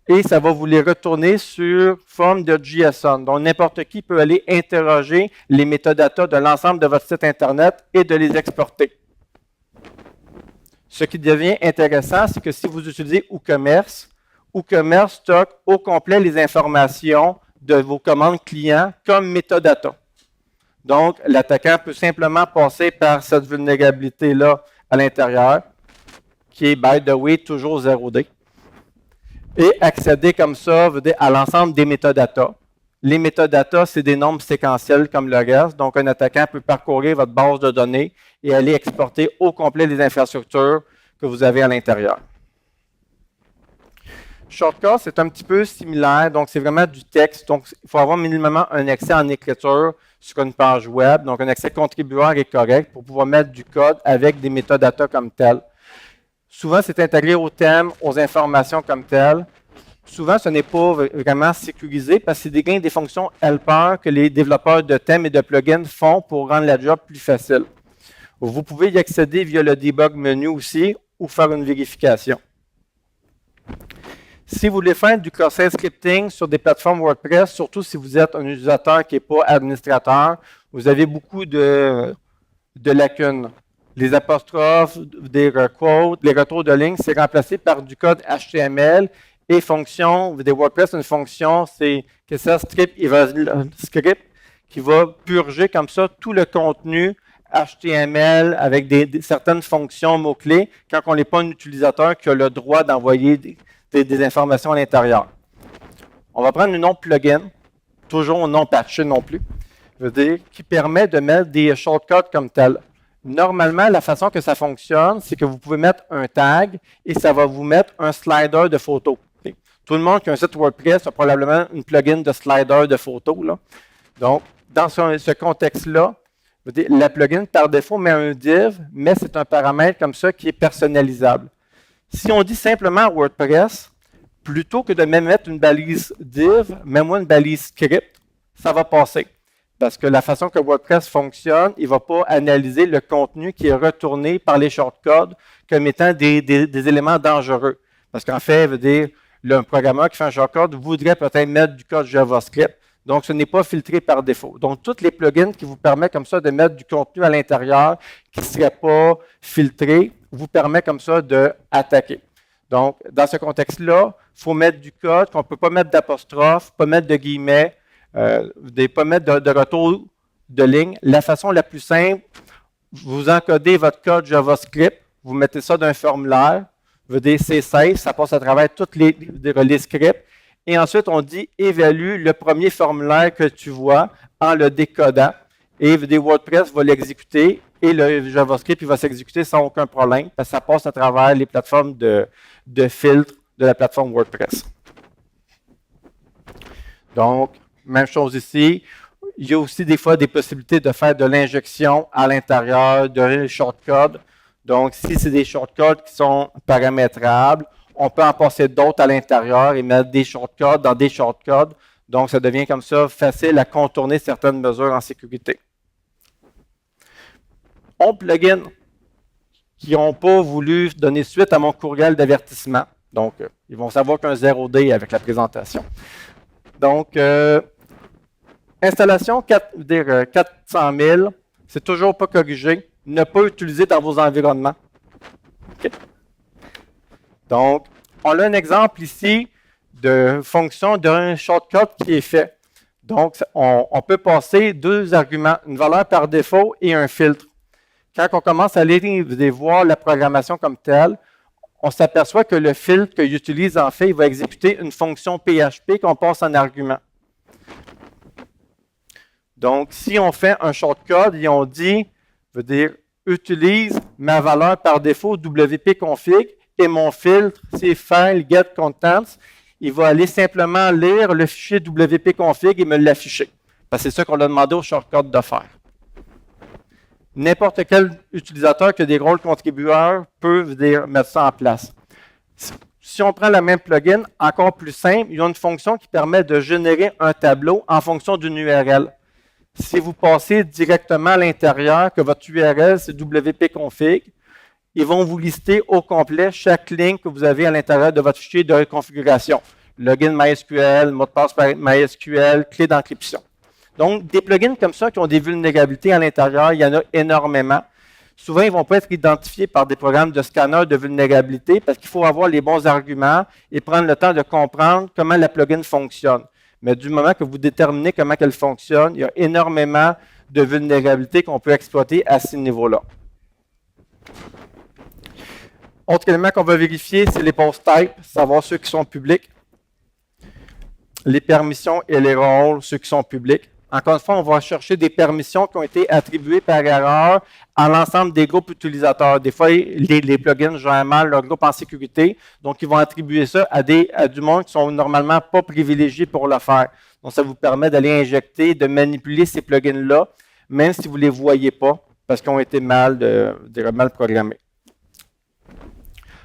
Et ça va vous les retourner sur forme de JSON. Donc, n'importe qui peut aller interroger les métadatas de l'ensemble de votre site Internet et de les exporter. Ce qui devient intéressant, c'est que si vous utilisez WooCommerce stocke au complet les informations de vos commandes clients comme métadata. Donc, l'attaquant peut simplement passer par cette vulnérabilité-là à l'intérieur, qui est, by the way, toujours 0D, et accéder comme ça à l'ensemble des métadatas. Les métadatas, c'est des nombres séquentiels comme le reste. Donc, un attaquant peut parcourir votre base de données et aller exporter au complet les infrastructures que vous avez à l'intérieur. Shortcut, c'est un petit peu similaire, donc c'est vraiment du texte. Donc, il faut avoir minimum un accès en écriture sur une page web. Donc, un accès contributeur est correct pour pouvoir mettre du code avec des métadatas comme tel. Souvent, c'est intégré au thème, aux informations comme telles. Souvent, ce n'est pas vraiment sécurisé parce que c'est des fonctions helper que les développeurs de thèmes et de plugins font pour rendre la job plus facile. Vous pouvez y accéder via le debug menu aussi ou faire une vérification. Si vous voulez faire du cross-site scripting sur des plateformes WordPress, surtout si vous êtes un utilisateur qui n'est pas administrateur, vous avez beaucoup de lacunes. Les apostrophes, des quotes, les retours de ligne, c'est remplacé par du code HTML et fonction, des WordPress, une fonction, c'est que ça, script qui va purger comme ça tout le contenu HTML avec certaines fonctions mots-clés quand on n'est pas un utilisateur qui a le droit d'envoyer des informations à l'intérieur. On va prendre un autre plugin, toujours non patché non plus, qui permet de mettre des shortcuts comme tel. Normalement, la façon que ça fonctionne, c'est que vous pouvez mettre un tag et ça va vous mettre un slider de photos. Tout le monde qui a un site WordPress a probablement une plugin de slider de photos, là. Donc, dans ce contexte-là, la plugin, par défaut, met un div, mais c'est un paramètre comme ça qui est personnalisable. Si on dit simplement WordPress, plutôt que de même mettre une balise div, mets-moi une balise script, ça va passer. Parce que la façon que WordPress fonctionne, il ne va pas analyser le contenu qui est retourné par les shortcodes comme étant des éléments dangereux. Parce qu'en fait, veut dire, un programmeur qui fait un shortcode voudrait peut-être mettre du code JavaScript. Donc, ce n'est pas filtré par défaut. Donc, toutes les plugins qui vous permettent comme ça de mettre du contenu à l'intérieur qui ne serait pas filtré, vous permettent comme ça d'attaquer. Donc, dans ce contexte-là, il faut mettre du code qu'on ne peut pas mettre d'apostrophe, pas mettre de guillemets, pas mettre de retour de ligne. La façon la plus simple, vous encodez votre code JavaScript, vous mettez ça dans un formulaire, vous dites C16, ça passe à travers tous les scripts. Et ensuite, on dit évalue le premier formulaire que tu vois en le décodant. Et WordPress va l'exécuter et le JavaScript il va s'exécuter sans aucun problème parce que ça passe à travers les plateformes de filtre de la plateforme WordPress. Donc, même chose ici. Il y a aussi des fois des possibilités de faire de l'injection à l'intérieur de shortcodes. Donc, si c'est des shortcodes qui sont paramétrables, on peut en passer d'autres à l'intérieur et mettre des shortcodes dans des shortcodes. Donc, ça devient comme ça facile à contourner certaines mesures en sécurité. On plugin qui n'ont pas voulu donner suite à mon courriel d'avertissement. Donc, ils vont savoir qu'un 0D avec la présentation. Donc, installation 400 000, c'est toujours pas corrigé. Ne pas utiliser dans vos environnements. Okay. Donc, on a un exemple ici de fonction d'un shortcut qui est fait. Donc, on peut passer deux arguments, une valeur par défaut et un filtre. Quand on commence à aller voir la programmation comme telle, on s'aperçoit que le filtre qu'il utilise, en fait, il va exécuter une fonction PHP qu'on passe en argument. Donc, si on fait un shortcode et on dit, utilise ma valeur par défaut wp-config et mon filtre, c'est file get contents, il va aller simplement lire le fichier wp-config et me l'afficher. Parce que c'est ça qu'on a demandé au shortcode de faire. N'importe quel utilisateur qui a des rôles contributeurs peut mettre ça en place. Si on prend la même plugin, encore plus simple, il y a une fonction qui permet de générer un tableau en fonction d'une URL. Si vous passez directement à l'intérieur, que votre URL, c'est wp-config, ils vont vous lister au complet chaque ligne que vous avez à l'intérieur de votre fichier de configuration. Login MySQL, mot de passe MySQL, clé d'encryption. Donc, des plugins comme ça qui ont des vulnérabilités à l'intérieur, il y en a énormément. Souvent, ils ne vont pas être identifiés par des programmes de scanner de vulnérabilité parce qu'il faut avoir les bons arguments et prendre le temps de comprendre comment la plugin fonctionne. Mais du moment que vous déterminez comment elle fonctionne, il y a énormément de vulnérabilités qu'on peut exploiter à ce niveau-là. Autre élément qu'on va vérifier, c'est les post types, savoir ceux qui sont publics. Les permissions et les rôles, ceux qui sont publics. Encore une fois, on va chercher des permissions qui ont été attribuées par erreur à l'ensemble des groupes utilisateurs. Des fois, les plugins gèrent mal leur groupe en sécurité, donc ils vont attribuer ça à du monde qui sont normalement pas privilégiés pour le faire. Donc, ça vous permet d'aller injecter, de manipuler ces plugins-là, même si vous ne les voyez pas, parce qu'ils ont été mal programmés.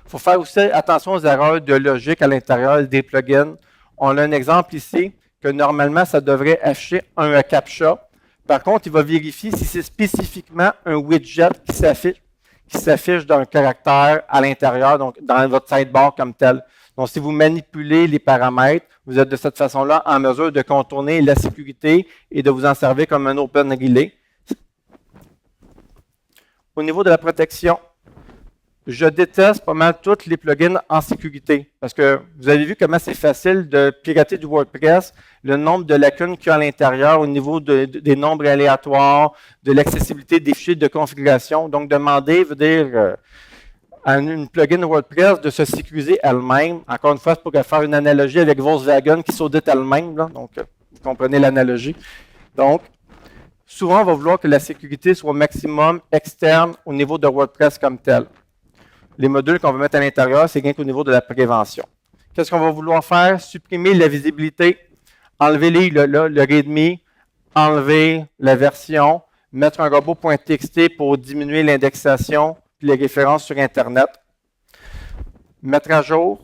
Il faut faire aussi attention aux erreurs de logique à l'intérieur des plugins. On a un exemple ici que normalement, ça devrait afficher un CAPTCHA. Par contre, il va vérifier si c'est spécifiquement un widget qui s'affiche d'un caractère à l'intérieur, donc dans votre sidebar comme tel. Donc, si vous manipulez les paramètres, vous êtes de cette façon-là en mesure de contourner la sécurité et de vous en servir comme un open relay. Au niveau de la protection, je déteste pas mal tous les plugins en sécurité parce que vous avez vu comment c'est facile de pirater du WordPress, le nombre de lacunes qu'il y a à l'intérieur au niveau des nombres aléatoires, de l'accessibilité des fichiers de configuration. Donc, demander veut dire à une plugin WordPress de se sécuriser elle-même. Encore une fois, c'est pour faire une analogie avec Volkswagen qui s'audite elle-même. Donc, vous comprenez l'analogie. Donc, souvent, on va vouloir que la sécurité soit au maximum externe au niveau de WordPress comme tel. Les modules qu'on va mettre à l'intérieur, c'est rien qu'au niveau de la prévention. qu'est-ce qu'on va vouloir faire? Supprimer la visibilité, enlever le readme, enlever la version, mettre un robot.txt pour diminuer l'indexation et les références sur Internet, mettre à jour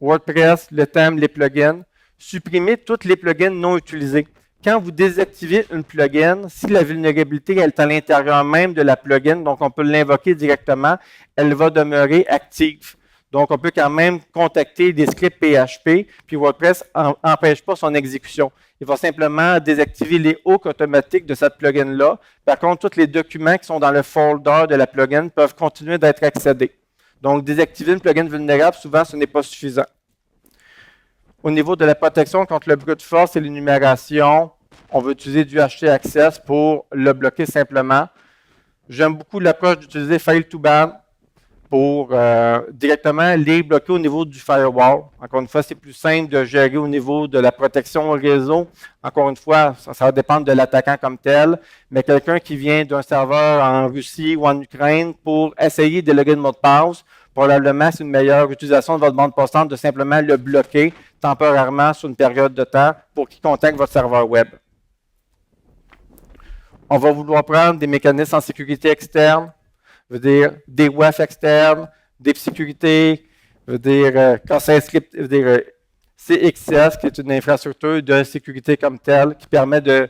WordPress, le thème, les plugins, supprimer tous les plugins non utilisés. Quand vous désactivez une plugin, si la vulnérabilité est à l'intérieur même de la plugin, donc on peut l'invoquer directement, elle va demeurer active. Donc, on peut quand même contacter des scripts PHP, puis WordPress n'empêche pas son exécution. Il va simplement désactiver les hooks automatiques de cette plugin-là. Par contre, tous les documents qui sont dans le folder de la plugin peuvent continuer d'être accédés. Donc, désactiver une plugin vulnérable, souvent, ce n'est pas suffisant. Au niveau de la protection contre le brute force et l'énumération, on va utiliser du htaccess pour le bloquer simplement. J'aime beaucoup l'approche d'utiliser fail to ban pour directement les bloquer au niveau du firewall. Encore une fois, c'est plus simple de gérer au niveau de la protection au réseau. Encore une fois, ça va dépendre de l'attaquant comme tel, mais quelqu'un qui vient d'un serveur en Russie ou en Ukraine pour essayer de loguer le mot de passe, probablement c'est une meilleure utilisation de votre bande passante de simplement le bloquer temporairement sur une période de temps pour qu'il contacte votre serveur web. On va vouloir prendre des mécanismes en sécurité externe, veut dire des WAF externes, des sécurités, veut dire quand ça script, veut dire CXS, qui est une infrastructure de sécurité comme telle, qui permet de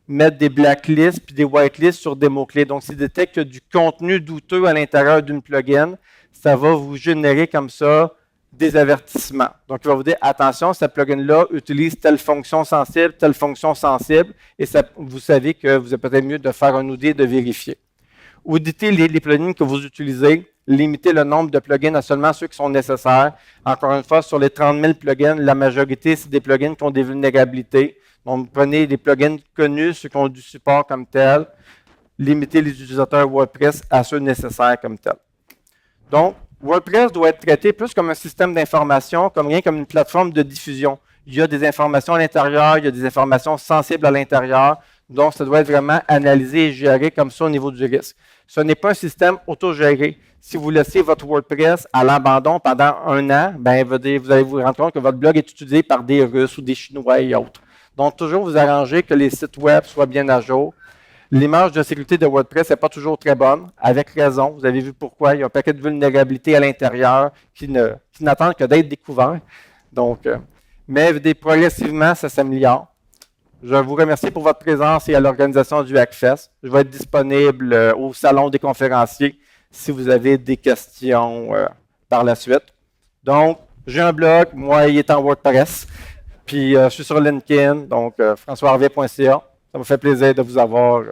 mettre des blacklists puis des whitelists sur des mots-clés. Donc, s'il détecte du contenu douteux à l'intérieur d'une plugin, ça va vous générer comme ça des avertissements. Donc, il va vous dire, attention, cette plugin-là utilise telle fonction sensible, et ça, vous savez que vous êtes peut-être mieux de faire un audit et de vérifier. Auditez les plugins que vous utilisez, limitez le nombre de plugins à seulement ceux qui sont nécessaires. Encore une fois, sur les 30 000 plugins, la majorité, c'est des plugins qui ont des vulnérabilités. Donc, prenez des plugins connus, ceux qui ont du support comme tel. Limitez les utilisateurs WordPress à ceux nécessaires comme tel. Donc, WordPress doit être traité plus comme un système d'information, comme rien comme une plateforme de diffusion. Il y a des informations à l'intérieur, il y a des informations sensibles à l'intérieur. Donc, ça doit être vraiment analysé et géré comme ça au niveau du risque. Ce n'est pas un système autogéré. Si vous laissez votre WordPress à l'abandon pendant 1 an, ben, vous allez vous rendre compte que votre blog est utilisé par des Russes ou des Chinois et autres. Donc, toujours vous arranger que les sites web soient bien à jour. L'image de sécurité de WordPress n'est pas toujours très bonne, avec raison. Vous avez vu pourquoi. Il y a un paquet de vulnérabilités à l'intérieur qui n'attendent que d'être découverts. Donc, mais progressivement, ça s'améliore. Je vous remercie pour votre présence et à l'organisation du Hackfest. Je vais être disponible au salon des conférenciers si vous avez des questions par la suite. Donc, j'ai un blog, moi, il est en WordPress. Puis, je suis sur LinkedIn, donc françoisharvey.ca. Ça me fait plaisir de vous avoir